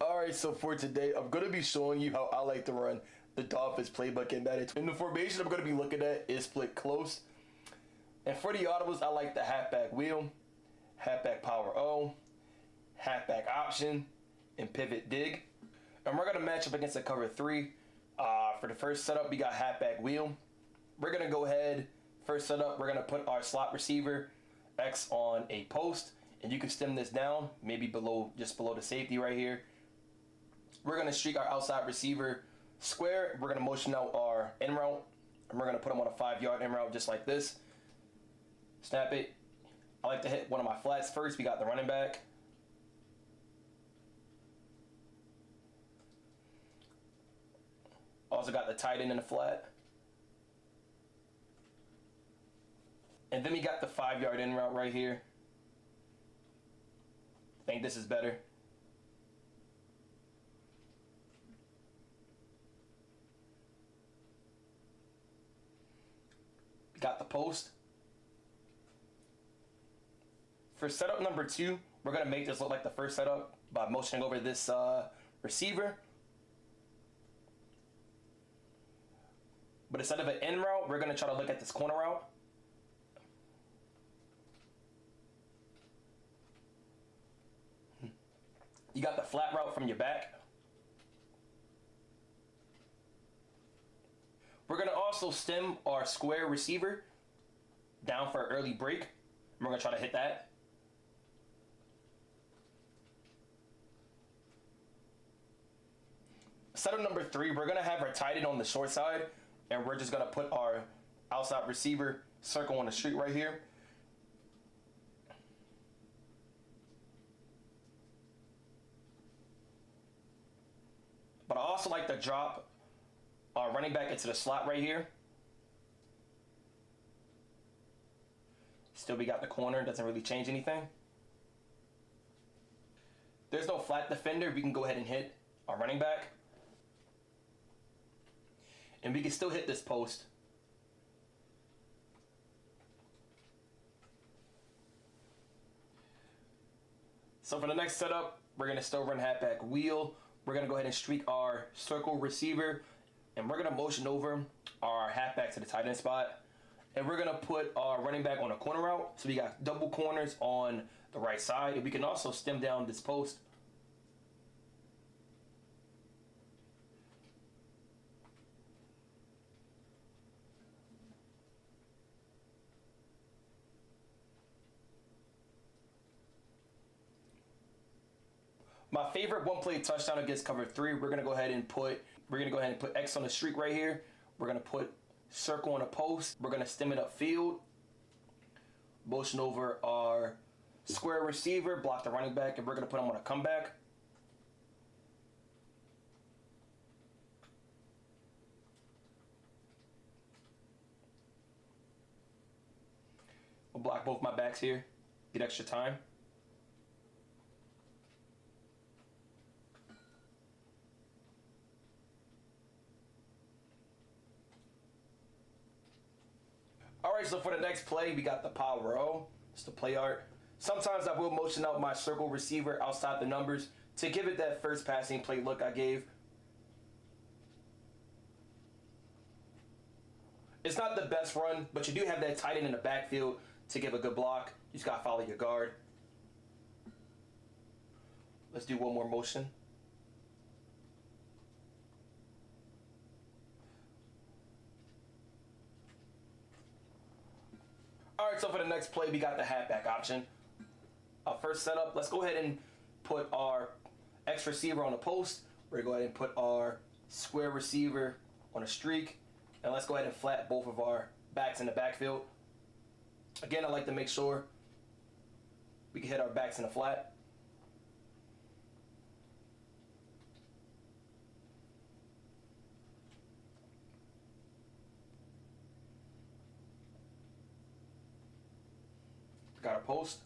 Alright, so for today, I'm going to be showing you how I like to run the Dolphins playbook in Madden. And the formation I'm going to be looking at is split close. And for the audibles, I like the halfback wheel, halfback power O, halfback option, and pivot dig. And we're going to match up against a cover 3. For the first setup, we got halfback wheel. We're going to go ahead, first setup, we're going to put our slot receiver X on a post. And you can stem this down, maybe below, just below the safety right here. We're going to streak our outside receiver square. We're going to motion out our in route. And we're going to put them on a 5-yard in route just like this. Snap it. I like to hit one of my flats first. We got the running back. Also got the tight end in the flat. And then we got the 5-yard in route right here. I think this is better. We got the post. For setup number 2, we're going to make this look like the first setup by motioning over this receiver. But instead of an in route, we're going to try to look at this corner route. You got the flat route from your back. We're going to also stem our square receiver down for an early break. And we're going to try to hit that. Setup number 3, we're going to have our tight end on the short side. And we're just going to put our outside receiver circle on the street right here. But I also like to drop our running back into the slot right here. Still, we got the corner. Doesn't really change anything. There's no flat defender. We can go ahead and hit our running back. And we can still hit this post. So for the next setup, we're going to still run halfback wheel. We're going to go ahead and streak our circle receiver. And we're going to motion over our halfback to the tight end spot. And we're going to put our running back on a corner route. So we got double corners on the right side. And we can also stem down this post. My favorite one-play touchdown against cover 3. We're gonna go ahead and put X on the streak right here. We're gonna put circle on a post. We're gonna stem it upfield. Motion over our square receiver, block the running back, and we're gonna put him on a comeback. We'll block both my backs here. Get extra time. Alright, so for the next play, we got the power O. It's the play art. Sometimes I will motion out my circle receiver outside the numbers to give it that first passing play look I gave. It's not the best run, but you do have that tight end in the backfield to give a good block. You just got to follow your guard. Let's do one more motion. Alright, so for the next play, we got the halfback option. Our first setup, let's go ahead and put our X receiver on a post. We're going to go ahead and put our square receiver on a streak. And let's go ahead and flat both of our backs in the backfield. Again, I like to make sure we can hit our backs in the flat. Got our post.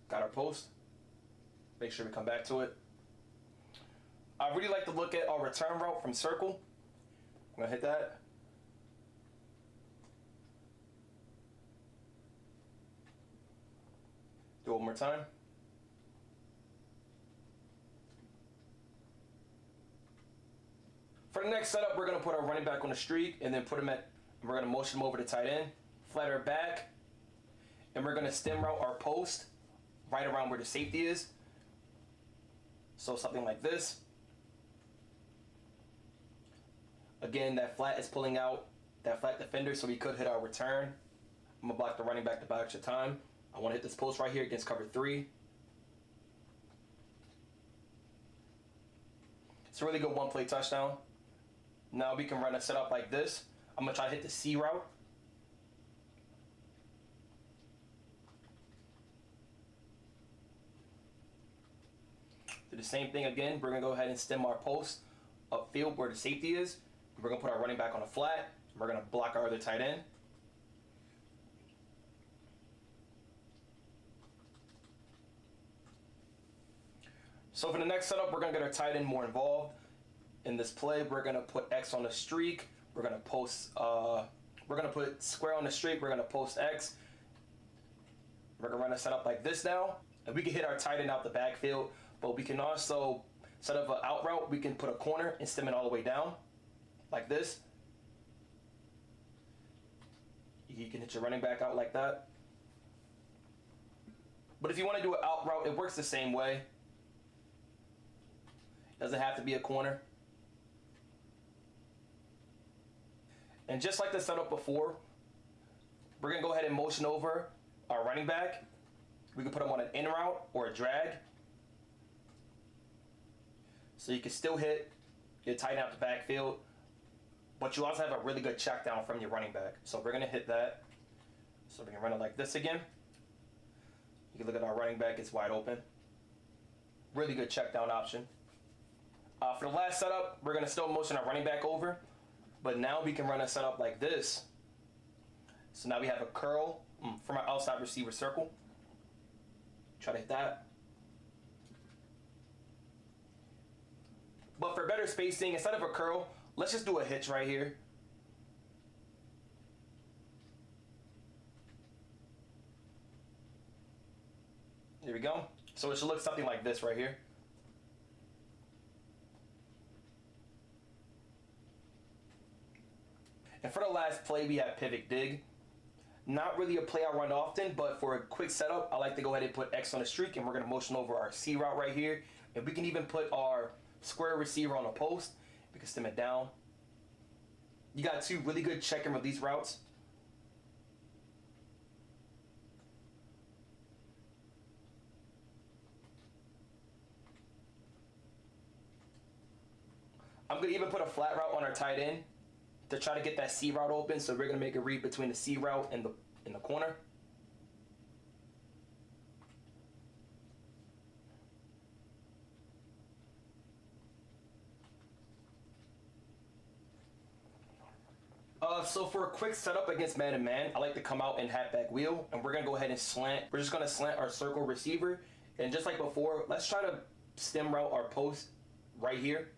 Got our post. Make sure we come back to it. I really like to look at our return route from circle. I'm going to hit that. Do it one more time. For the next setup, we're going to put our running back on the streak and then we're going to motion him over to tight end, flatter it back, and we're going to stem route our post right around where the safety is. So something like this. Again, that flat is pulling out that flat defender, so we could hit our return. I'm going to block the running back to buy extra time. I want to hit this post right here against cover 3. It's a really good one-play touchdown. Now we can run a setup like this. I'm going to try to hit the C route. Do the same thing again. We're going to go ahead and stem our post upfield where the safety is. We're going to put our running back on a flat. We're going to block our other tight end. So for the next setup, we're going to get our tight end more involved. In this play, we're going to put X on the streak. We're going to post, we're going to put square on the streak. We're going to post X. We're going to run a setup like this now. And we can hit our tight end out the backfield, but we can also set up an out route. We can put a corner and stem it all the way down like this. You can hit your running back out like that. But if you want to do an out route, it works the same way. Doesn't have to be a corner. And just like the setup before, we're going to go ahead and motion over our running back. We can put him on an in route or a drag. So you can still hit your tight end out the backfield, but you also have a really good check down from your running back. So we're going to hit that. So we can run it like this again. You can look at our running back, it's wide open. Really good check down option. For the last setup, we're going to still motion our running back over, but now we can run a setup like this. So now we have a curl from our outside receiver circle. Try to hit that. But for better spacing, instead of a curl, let's just do a hitch right here. There we go. So it should look something like this right here. And for the last play, we have pivot dig. Not really a play I run often, but for a quick setup, I like to go ahead and put X on the streak, and we're going to motion over our C route right here. And we can even put our square receiver on a post. We can stem it down. You got two really good check and release routes. I'm going to even put a flat route on our tight end to try to get that C route open. So we're going to make a read between the C route and the corner. So for a quick setup against man-to-man, I like to come out and halfback wheel, and we're going to go ahead and slant. We're just going to slant our circle receiver. And just like before, let's try to stem route our post right here.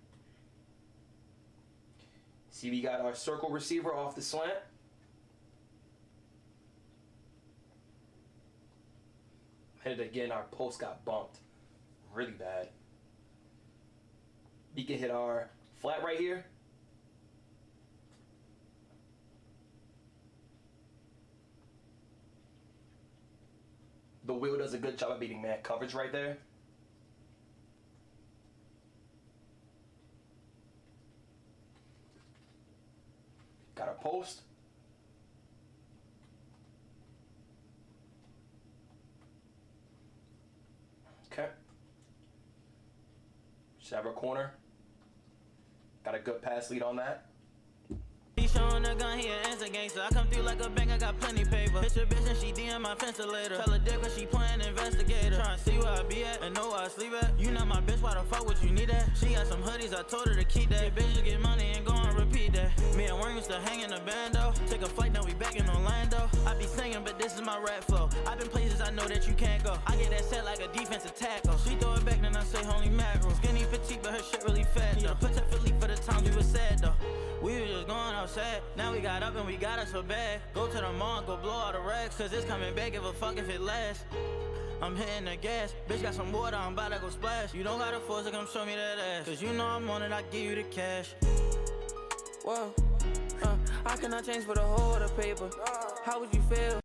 See, we got our circle receiver off the slant. Hit it again, our post got bumped really bad. We can hit our flat right here. The wheel does a good job of beating man coverage right there. Got a post. Okay. Should have a corner. Got a good pass lead on that. He showing a gun, he an answer gangster. I come through like a bank, I got plenty paper. Hit your bitch and she DM my fencer later. Tell her dick when she playing investigator. Tryna see where I be at and know where I sleep at. You not my bitch, why the fuck would you need that? She got some hoodies, I told her to keep that. Bitches get money and go and repeat that. Me and Warren used to hang in the bando. Take a flight, now we back in Orlando. I be singing, but this is my rap flow. I been places I know that you can't go. I get that set like a defensive tackle. She throw it back, then I say holy mackerel. Skinny petite, but her shit really fat. Yeah, put that Philly for the times we was sad though. We was just going outside. Now we got up and we got us so bad. Go to the mall, go blow all the racks. Cause it's coming back, give a fuck if it lasts. I'm hitting the gas. Bitch got some water, I'm about to go splash. You don't gotta force it, come show me that ass. Cause you know I'm on it, I give you the cash. Whoa, I cannot change for the whole of the paper. How would you feel?